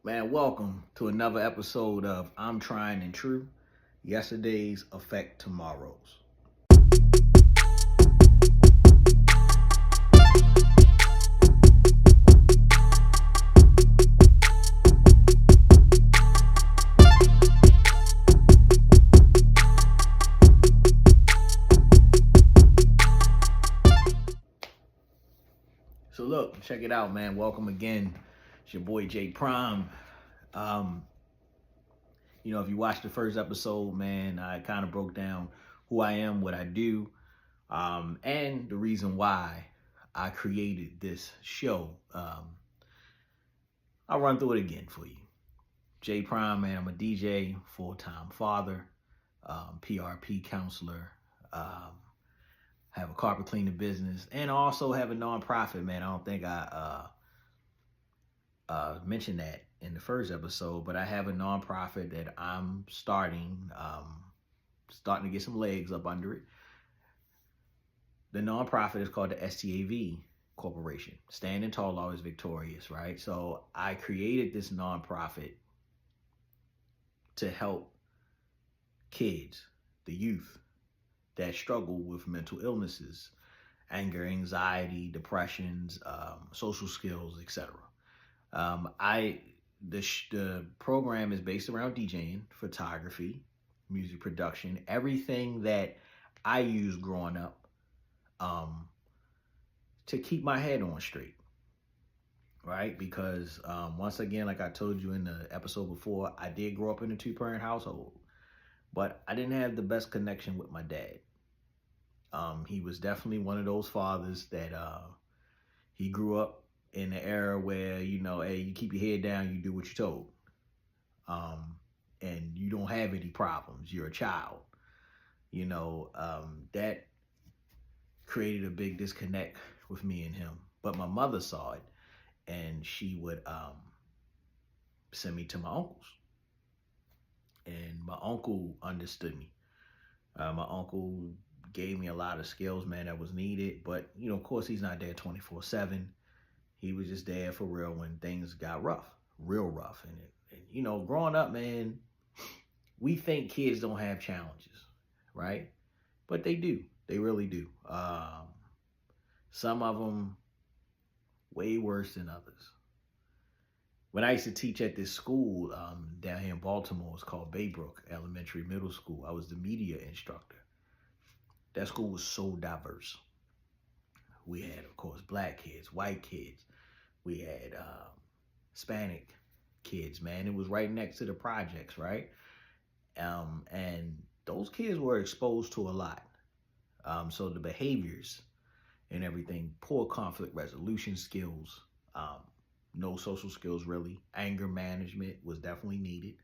Man, welcome to another episode of I'm Trying and True. Yesterday's affect tomorrow's. So look, check it out, man. Welcome again. It's your boy J Prime. Um, if you watched the first episode, man, I kind of broke down who I am, what I do, and the reason why I created this show. I'll run through it again for you. J Prime, man, I'm a DJ, full-time father, PRP counselor, have a carpet cleaning business, and I also have a nonprofit, man. I don't think I mentioned that in the first episode, but I have a nonprofit that I'm starting to get some legs up under it. The nonprofit is called the STAV Corporation, Standing Tall, Always Victorious, right? So I created this nonprofit to help kids, the youth that struggle with mental illnesses, anger, anxiety, depressions, social skills, etc. The program is based around DJing, photography, music production, everything that I used growing up to keep my head on straight, right? Because once again, like I told you in the episode before, I did grow up in a two-parent household, but I didn't have the best connection with my dad. He was definitely one of those fathers that he grew up in the era where, hey, you keep your head down, you do what you're told. And you don't have any problems. You're a child. That created a big disconnect with me and him. But my mother saw it, and she would send me to my uncles. And my uncle understood me. My uncle gave me a lot of skills, man, that was needed. But, of course, he's not there 24/7. He was just there for real when things got rough, real rough. And growing up, man, we think kids don't have challenges, right? But they do. They really do. Some of them way worse than others. When I used to teach at this school down here in Baltimore, it's called Baybrook Elementary Middle School. I was the media instructor. That school was so diverse. We had, of course, black kids, white kids. We had Hispanic kids, man. It was right next to the projects, right? And those kids were exposed to a lot. So the behaviors and everything, poor conflict resolution skills, no social skills really. Anger management was definitely needed.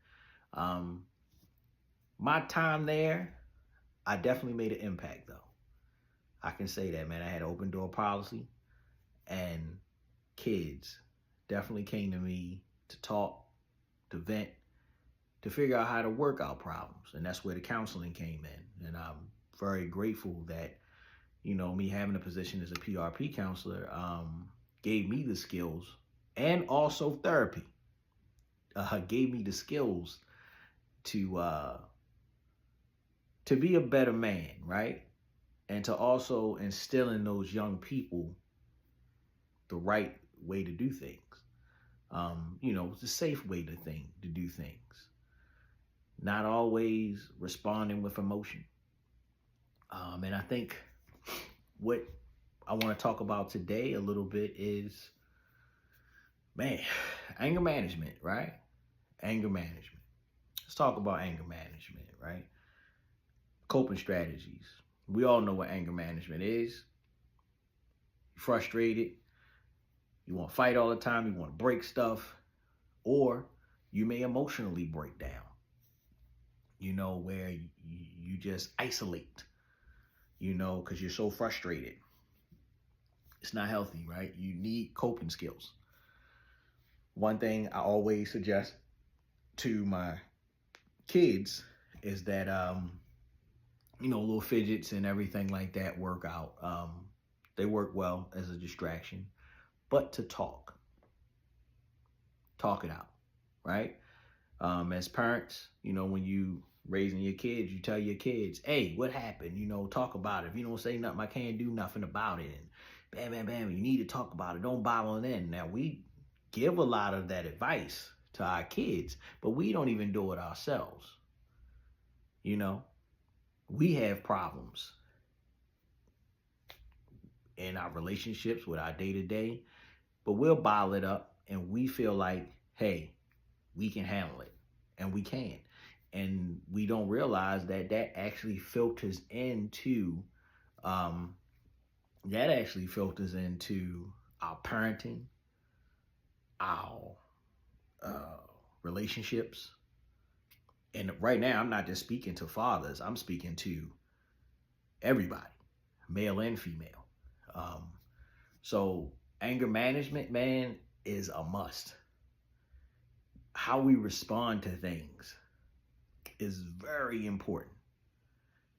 My time there, I definitely made an impact though. I can say that, man. I had an open door policy, and kids definitely came to me to talk, to vent, to figure out how to work out problems. And that's where the counseling came in. And I'm very grateful that, me having a position as a PRP counselor gave me the skills, and also therapy gave me the skills to be a better man, right? And to also instill in those young people the right way to do things. The safe way to do things. Not always responding with emotion. And I think what I want to talk about today a little bit is, man, anger management, right? Anger management. Let's talk about anger management, right? Coping strategies. We all know what anger management is. You're frustrated. You want to fight all the time. You want to break stuff. Or you may emotionally break down. Where you just isolate, because you're so frustrated. It's not healthy, right? You need coping skills. One thing I always suggest to my kids is that, little fidgets and everything like that work out. They work well as a distraction, but to talk it out. right? As parents, when you raising your kids, you tell your kids, hey, what happened? Talk about it. If you don't say nothing, I can't do nothing about it. And bam, bam, bam, you need to talk about it. Don't bottle it in. Now, we give a lot of that advice to our kids, but we don't even do it ourselves. We have problems in our relationships with our day to day, but we'll bottle it up and we feel like, hey, we can handle it, and we can. And we don't realize that actually filters into um, our parenting, our relationships. And right now, I'm not just speaking to fathers; I'm speaking to everybody, male and female. Um, so anger management, man, is a must. How we respond to things is very important.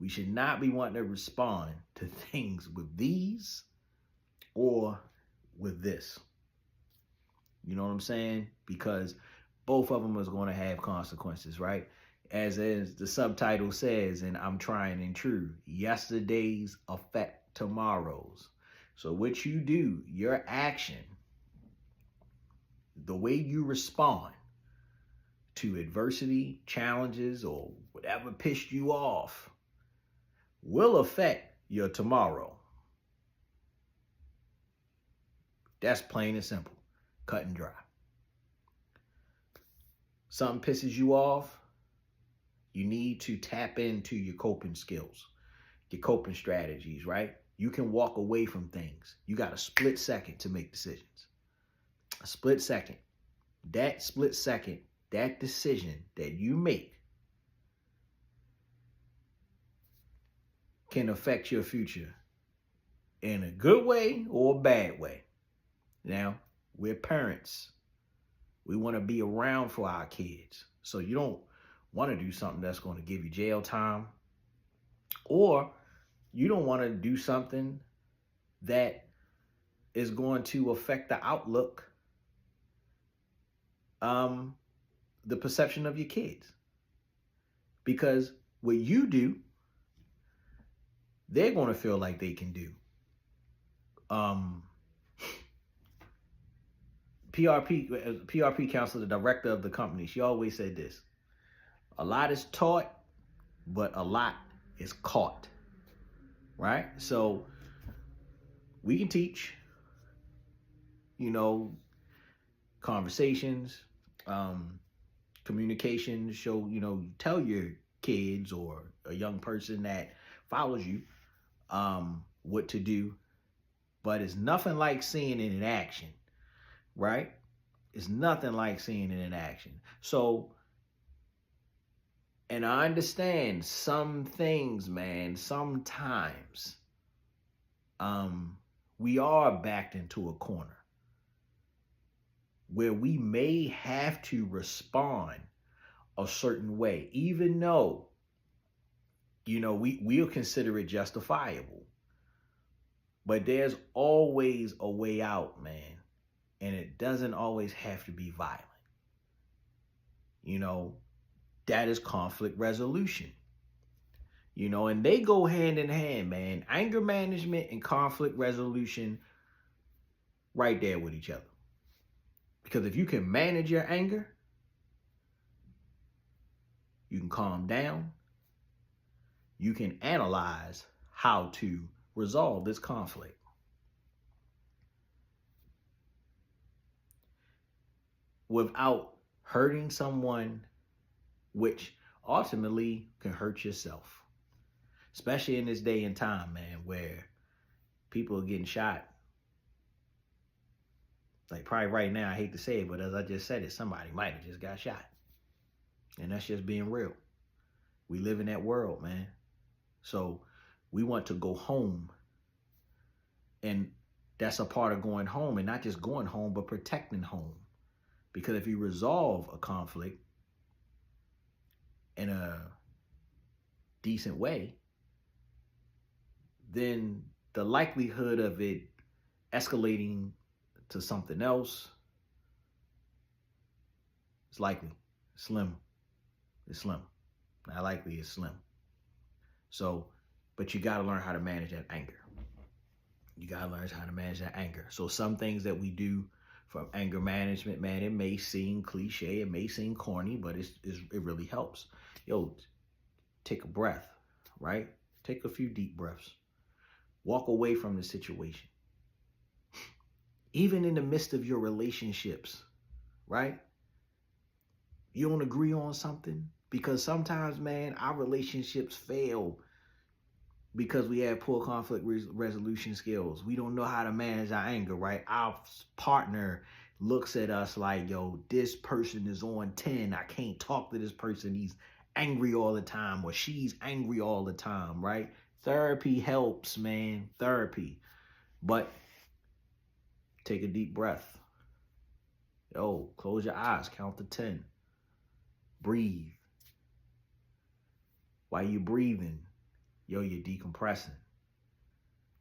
We should not be wanting to respond to things with these or with this. You know what I'm saying? Because both of them is going to have consequences, right? As the subtitle says, and I'm trying and true, yesterday's affect tomorrow's. So what you do, your action, the way you respond to adversity, challenges, or whatever pissed you off will affect your tomorrow. That's plain and simple, cut and dry. Something pisses you off, you need to tap into your coping skills, your coping strategies, right? You can walk away from things. You got a split second to make decisions. A split second. That split second, that decision that you make can affect your future in a good way or a bad way. Now, we're parents. We want to be around for our kids. So you don't want to do something that's going to give you jail time, or you don't want to do something that is going to affect the outlook, the perception of your kids. Because what you do, they're going to feel like they can do. PRP counselor, the director of the company, she always said this: a lot is taught, but a lot is caught. Right? So we can teach, conversations, communication, tell your kids or a young person that follows you what to do, but it's nothing like seeing it in action, right? It's nothing like seeing it in action. So, and I understand some things, man, sometimes we are backed into a corner where we may have to respond a certain way, even though, we'll consider it justifiable. But there's always a way out, man. And it doesn't always have to be violent. That is conflict resolution. And they go hand in hand, man. Anger management and conflict resolution right there with each other. Because if you can manage your anger, you can calm down, you can analyze how to resolve this conflict. Without hurting someone, which ultimately can hurt yourself. Especially in this day and time, man, where people are getting shot. Like probably right now, I hate to say it, but as I just said it, somebody might have just got shot. And that's just being real. We live in that world, man. So we want to go home. And that's a part of going home, and not just going home, but protecting home. Because if you resolve a conflict in a decent way, then the likelihood of it escalating to something else is It's likely. Slim. It's slim. Not likely, it's slim. So, but you got to learn how to manage that anger. You got to learn how to manage that anger. So some things that we do from anger management, man, it may seem cliche, it may seem corny, but it really helps. Yo, take a breath, right? Take a few deep breaths. Walk away from the situation. Even in the midst of your relationships, right? You don't agree on something? Because sometimes, man, our relationships fail because we have poor conflict resolution skills. We don't know how to manage our anger, right? Our partner looks at us like, yo, this person is on 10. I can't talk to this person. He's angry all the time, or she's angry all the time, right? Therapy helps, man. Therapy. But take a deep breath. Yo, close your eyes. Count to 10. Breathe. While you're breathing, yo, you're decompressing,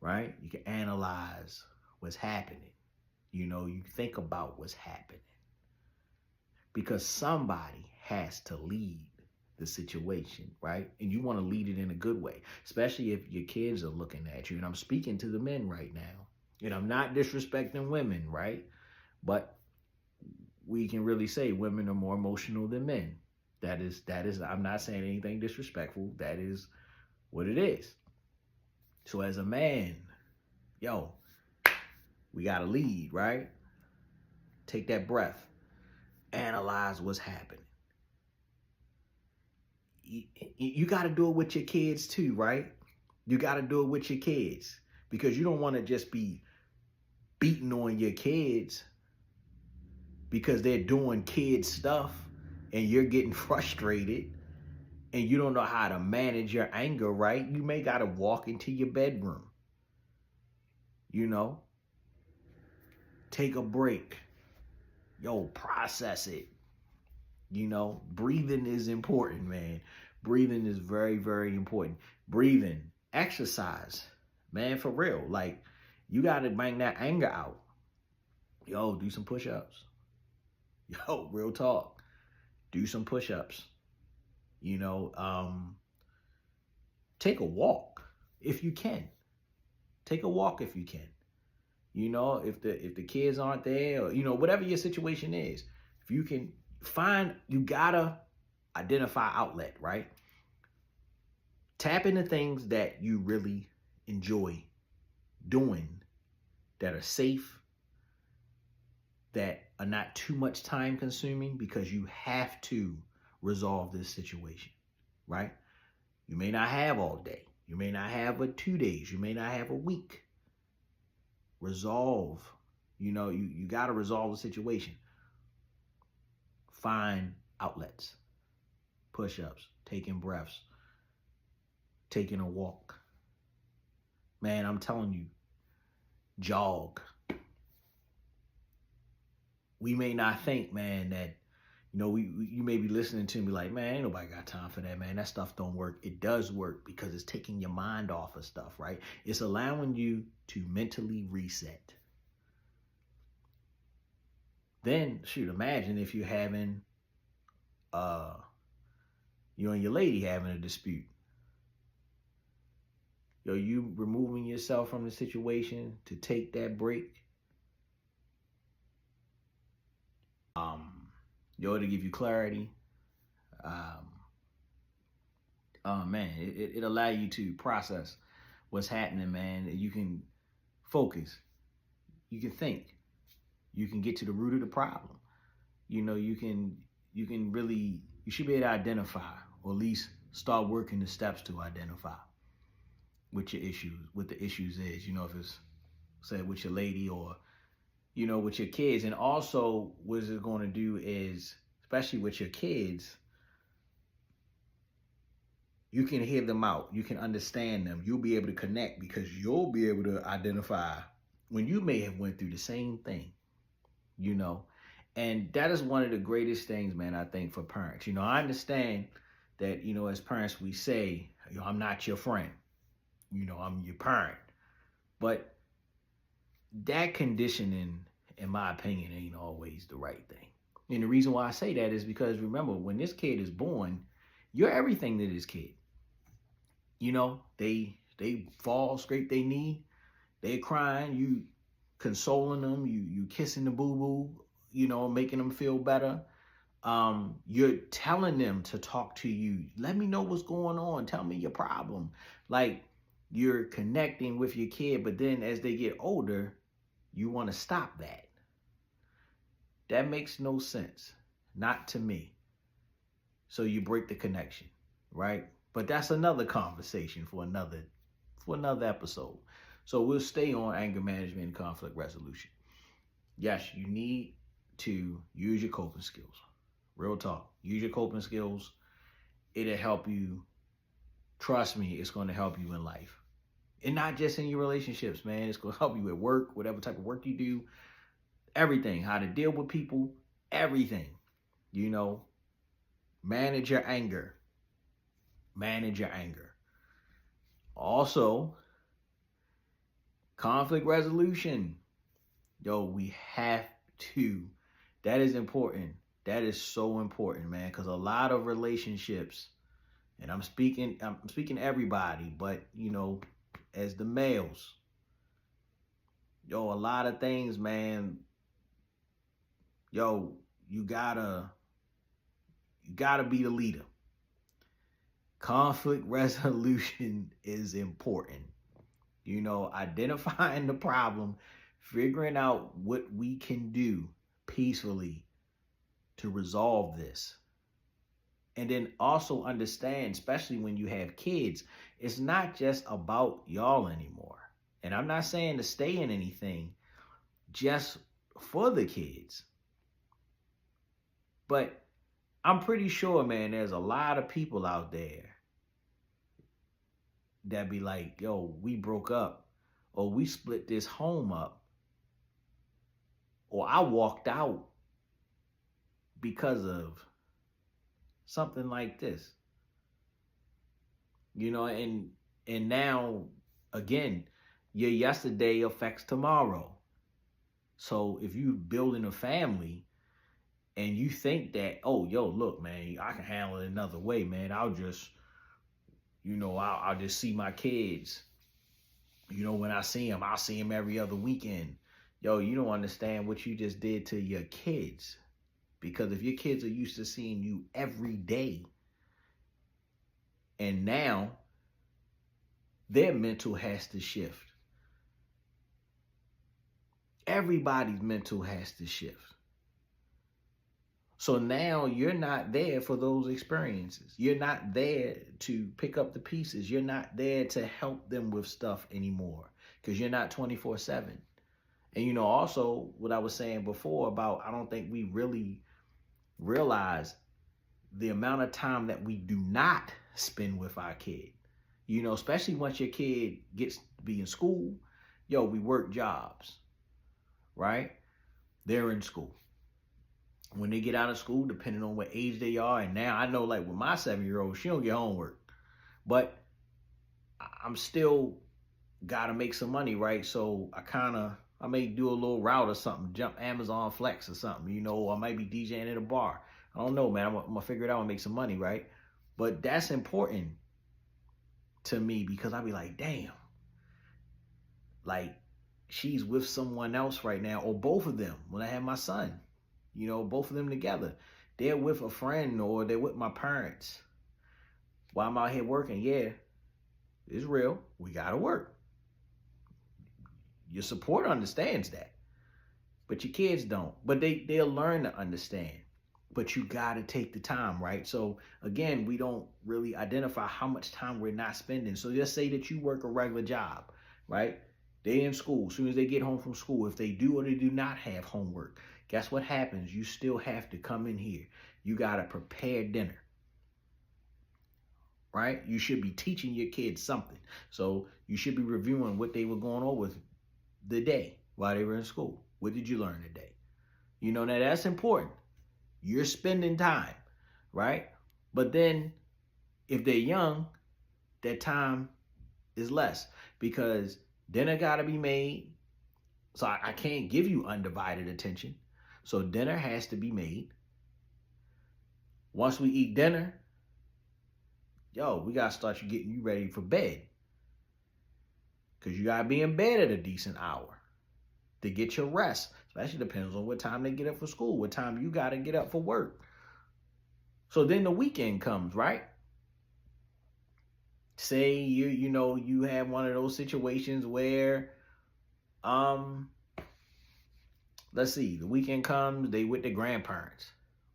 right? You can analyze what's happening. You know, you think about what's happening. Because somebody has to lead the situation, right? And you want to lead it in a good way, especially if your kids are looking at you. And I'm speaking to the men right now. And I'm not disrespecting women, right? But we can really say women are more emotional than men. That is, I'm not saying anything disrespectful. That is what it is. So as a man, yo, we got to lead, right? Take that breath. Analyze what's happening. You got to do it with your kids too, right? You got to do it with your kids, because you don't want to just be beating on your kids because they're doing kid stuff and you're getting frustrated and you don't know how to manage your anger, right? You may got to walk into your bedroom, you know, take a break, yo, process it. You know, breathing is important, man. Breathing is very, very important. Breathing, exercise, man, for real. Like, you got to bring that anger out. Yo, do some push-ups. Yo, real talk. Do some push-ups. You know, take a walk if you can. Take a walk if you can. You know, if the kids aren't there, or, you know, whatever your situation is, if you can find, you gotta identify outlet, right? Tap into things that you really enjoy doing, that are safe, that are not too much time consuming, because you have to resolve this situation, right? You may not have all day. You may not have but 2 days. You may not have a week. Resolve. You know, you got to resolve the situation. Find outlets. Push-ups, taking breaths, taking a walk. Man, I'm telling you, jog. We may not think, man, that, you know, you may be listening to me like, man, ain't nobody got time for that, man. That stuff don't work. It does work, because it's taking your mind off of stuff, right? It's allowing you to mentally reset. Then, shoot, imagine if you're having, you and your lady having a dispute. Yo, you removing yourself from the situation to take that break. Yo, to give you clarity. Man, it allow you to process what's happening, man. You can focus. You can think. You can get to the root of the problem. You know, you should be able to identify, or at least start working the steps to identify what the issues is. You know, if it's, say, with your lady, or, you know, with your kids. And also, what it's going to do is, especially with your kids, you can hear them out. You can understand them. You'll be able to connect, because you'll be able to identify when you may have went through the same thing, you know. And that is one of the greatest things, man, I think, for parents. You know, I understand that, you know, as parents, we say, you know, I'm not your friend. You know, I'm your parent. But that conditioning, in my opinion, ain't always the right thing. And the reason why I say that is because remember, when this kid is born, you're everything to this kid. You know, they fall, scrape their knee, they're crying, you consoling them, you kissing the boo boo, you know, making them feel better. You're telling them to talk to you. Let me know what's going on. Tell me your problem. Like, you're connecting with your kid, but then as they get older, you want to stop that. That makes no sense. Not to me. So you break the connection, right? But that's another conversation for another episode. So we'll stay on anger management and conflict resolution. Yes, you need to use your coping skills. Real talk. Use your coping skills. It'll help you. Trust me, it's going to help you in life. And not just in your relationships, man. It's going to help you at work, whatever type of work you do. Everything. How to deal with people. Everything. You know, manage your anger. Manage your anger. Also, conflict resolution. Yo, we have to. That is important. That is so important, man, because a lot of relationships, and I'm speaking to everybody, but you know, as the males, yo, a lot of things, man, yo, you gotta be the leader. Conflict resolution is important. You know, identifying the problem, figuring out what we can do peacefully to resolve this. And then also understand, especially when you have kids, it's not just about y'all anymore. And I'm not saying to stay in anything just for the kids. But I'm pretty sure, man, there's a lot of people out there that be like, yo, we broke up, or we split this home up, or I walked out because of something like this. You know, and now again, your yesterday affects tomorrow. So if you building a family and you think that, oh, yo, look, man, I can handle it another way, man. I'll just, you know, I'll just see my kids. You know, when I see them, I'll see them every other weekend. Yo, you don't understand what you just did to your kids. Because if your kids are used to seeing you every day, and now their mental has to shift. Everybody's mental has to shift. So now you're not there for those experiences. You're not there to pick up the pieces. You're not there to help them with stuff anymore because you're not 24/7. And you know, also what I was saying before about, I don't think we really realize the amount of time that we do not spend with our kid. You know, especially once your kid gets to be in school, yo, we work jobs, right? They're in school. When they get out of school, depending on what age they are, and now I know, like with my 7-year-old, she don't get homework, but I'm still gotta make some money, right? So I may do a little route or something, jump Amazon Flex or something, you know, I might be DJing at a bar. I don't know, man. I'm gonna figure it out and make some money, right? But that's important to me because I be like, damn, like she's with someone else right now, or both of them. When I have my son, you know, both of them together, they're with a friend or they're with my parents while I'm out here working. Yeah, it's real. We gotta work. Your support understands that, but your kids don't. But they'll learn to understand. But you gotta take the time, right? So again, we don't really identify how much time we're not spending. So just say that you work a regular job, right? They in school. As soon as they get home from school, if they do or they do not have homework, guess what happens? You still have to come in here. You gotta prepare dinner, right? You should be teaching your kids something. So you should be reviewing what they were going on with the day while they were in school. What did you learn today? You know, now that's important. You're spending time, right? But then if they're young, that time is less because dinner got to be made. So I can't give you undivided attention. So dinner has to be made. Once we eat dinner, yo, we gotta start getting you ready for bed. Cause you gotta be in bed at a decent hour to get your rest. Especially depends on what time they get up for school, what time you gotta get up for work. So then the weekend comes, right? Say you have one of those situations where let's see, the weekend comes, they with the grandparents.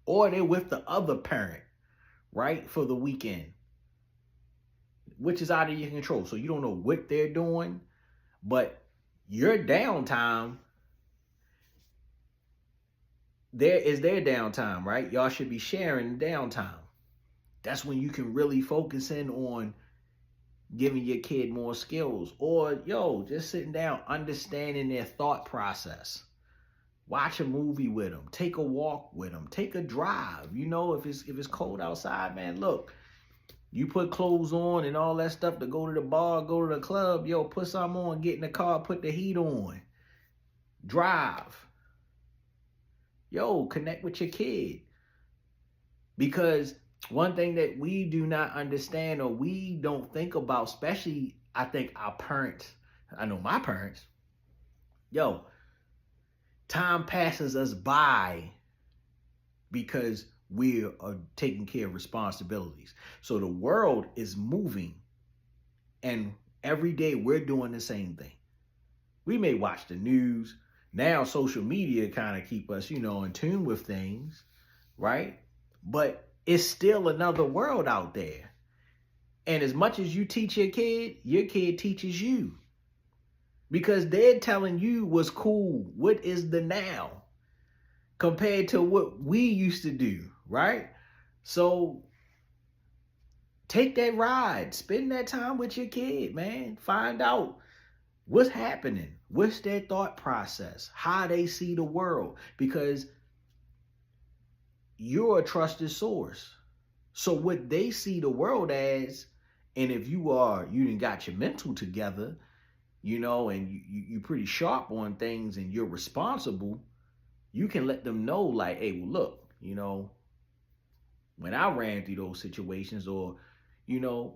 Or they're with the other parent, right? For the weekend. Which is out of your control. So you don't know what they're doing, but your downtime, there is their downtime, right? Y'all should be sharing downtime. That's when you can really focus in on giving your kid more skills. Or, just sitting down, understanding their thought process. Watch a movie with them. Take a walk with them. Take a drive. If it's cold outside, man, look. You put clothes on and all that stuff to go to the bar, go to the club. Put something on, get in the car, put the heat on. Drive. Connect with your kid. Because one thing that we do not understand or we don't think about, especially I think our parents, I know my parents, time passes us by because we are taking care of responsibilities. So the world is moving and every day we're doing the same thing. We may watch the news. Now social media kind of keep us, in tune with things, right? But it's still another world out there. And as much as you teach your kid teaches you. Because they're telling you what's cool, what is the now, compared to what we used to do, right? So take that ride, spend that time with your kid, man. Find out what's happening, what's their thought process, how they see the world, because you're a trusted source. So what they see the world as, and if you done got your mental together, and you pretty sharp on things and you're responsible, you can let them know like, hey, well, look, when I ran through those situations, or, the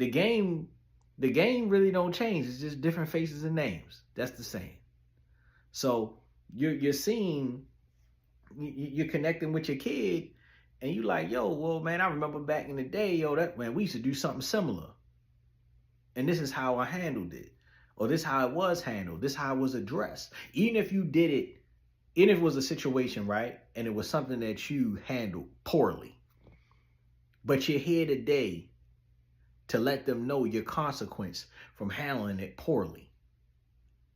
game really don't change. It's just different faces and names. That's the same. So you're seeing, you're connecting with your kid, and you like, well, man, I remember back in the day, we used to do something similar. And this is how I handled it. Or this is how it was handled. This is how it was addressed. Even if you did it, even if it was a situation, right? And it was something that you handled poorly. But you're here today to let them know your consequence from handling it poorly.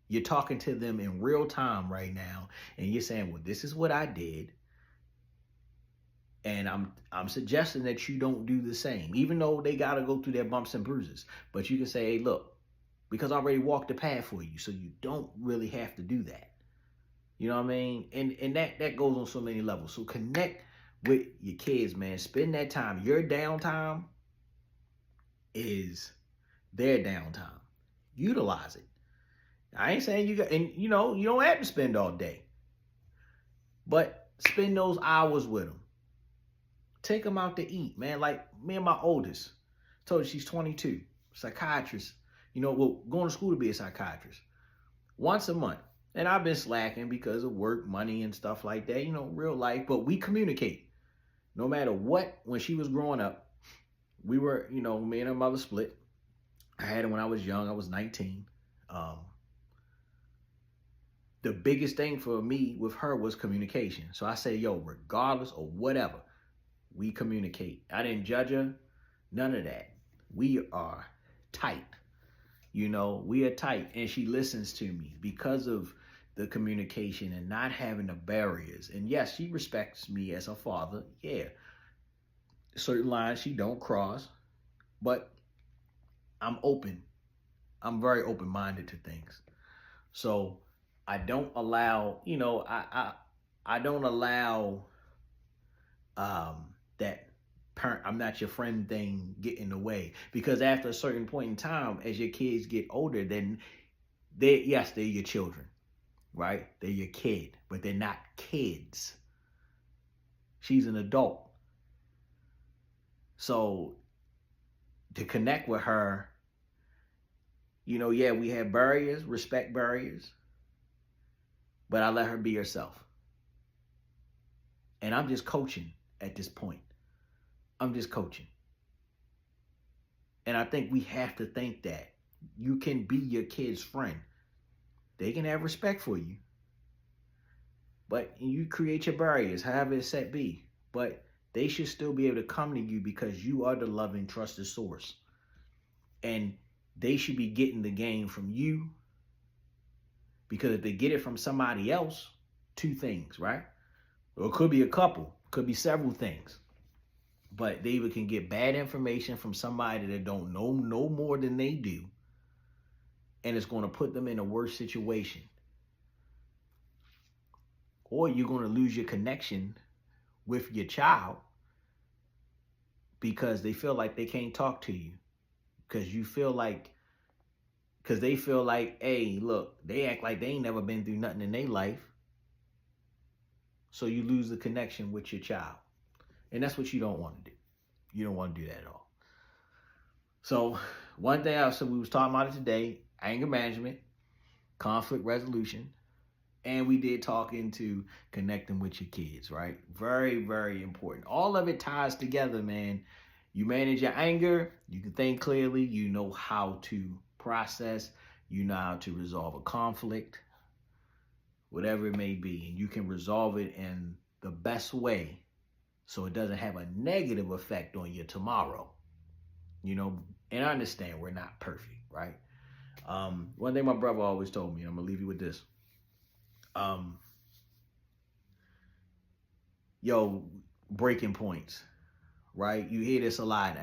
You're talking to them in real time right now. And you're saying, well, this is what I did. And I'm suggesting that you don't do the same, even though they got to go through their bumps and bruises. But you can say, hey, look, because I already walked the path for you, so you don't really have to do that. You know what I mean? And that goes on so many levels. So connect with your kids, man. Spend that time. Your downtime is their downtime. Utilize it. I ain't saying you don't have to spend all day. But spend those hours with them. Take them out to eat, man. Like me and my oldest, told her she's 22, psychiatrist. Going to school to be a psychiatrist. Once a month. And I've been slacking because of work, money, and stuff like that, real life. But we communicate. No matter what, when she was growing up, we were, me and her mother split. I had her when I was young. I was 19. The biggest thing for me with her was communication. So I say, regardless of whatever, we communicate. I didn't judge her. None of that. We are tight. We are tight. And she listens to me because of the communication and not having the barriers. And yes, she respects me as a father. Yeah. Certain lines she don't cross. But I'm open. I'm very open-minded to things. So I don't allow, I don't allow that parent, I'm not your friend thing get in the way. Because after a certain point in time, as your kids get older, then they're your children, right? They're your kid, but they're not kids. She's an adult. So to connect with her, yeah, we have barriers, respect barriers, but I let her be herself. And I'm just coaching at this point. I'm just coaching. And I think we have to think that you can be your kid's friend. They can have respect for you. But you create your barriers, however it's set be. But they should still be able to come to you because you are the loving, trusted source. And they should be getting the game from you. Because if they get it from somebody else, two things, right? Or it could be a couple, could be several things. But they either can get bad information from somebody that don't know no more than they do, and it's going to put them in a worse situation. Or you're going to lose your connection with your child because they feel like they can't talk to you. Because they feel like, hey, look, they act like they ain't never been through nothing in their life. So you lose the connection with your child. And that's what you don't want to do. You don't want to do that at all. So one thing we was talking about it today, anger management, conflict resolution, and we did talk into connecting with your kids, right? Very, very important. All of it ties together, man. You manage your anger, you can think clearly, you know how to process, you know how to resolve a conflict, whatever it may be, and you can resolve it in the best way so it doesn't have a negative effect on your tomorrow. And I understand we're not perfect, right? One thing my brother always told me, I'm gonna leave you with this. Breaking points, right? You hear this a lot.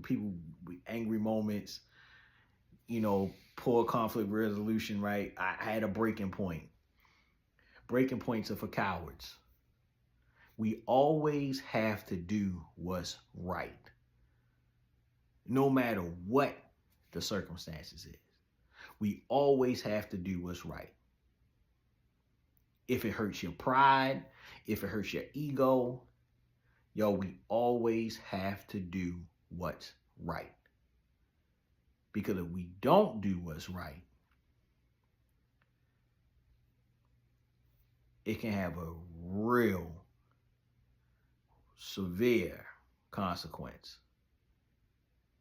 People with angry moments, poor conflict resolution, right? I had a breaking point. Breaking points are for cowards. We always have to do what's right, no matter what the circumstances is. We always have to do what's right. If it hurts your pride, if it hurts your ego, we always have to do what's right. Because if we don't do what's right, it can have a real severe consequence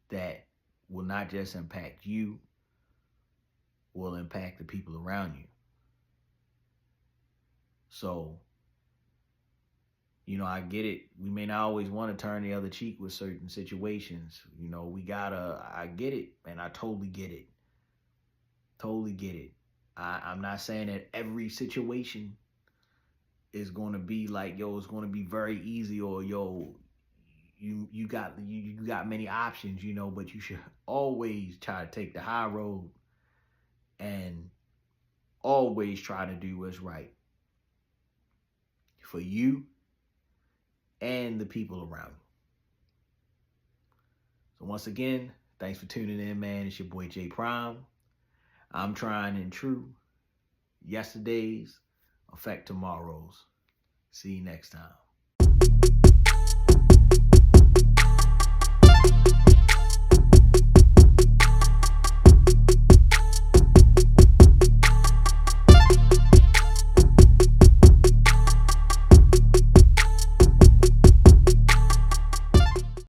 that will not just impact you, will impact the people around you. So, I get it. We may not always want to turn the other cheek with certain situations. I get it, and I totally get it. Totally get it. I'm not saying that every situation is going to be like, it's going to be very easy, or you got many options, but you should always try to take the high road and always try to do what's right for you and the people around you. So once again, thanks for tuning in, man. It's your boy J Prime. I'm trying and true. Yesterday's affect tomorrow's. See you next time.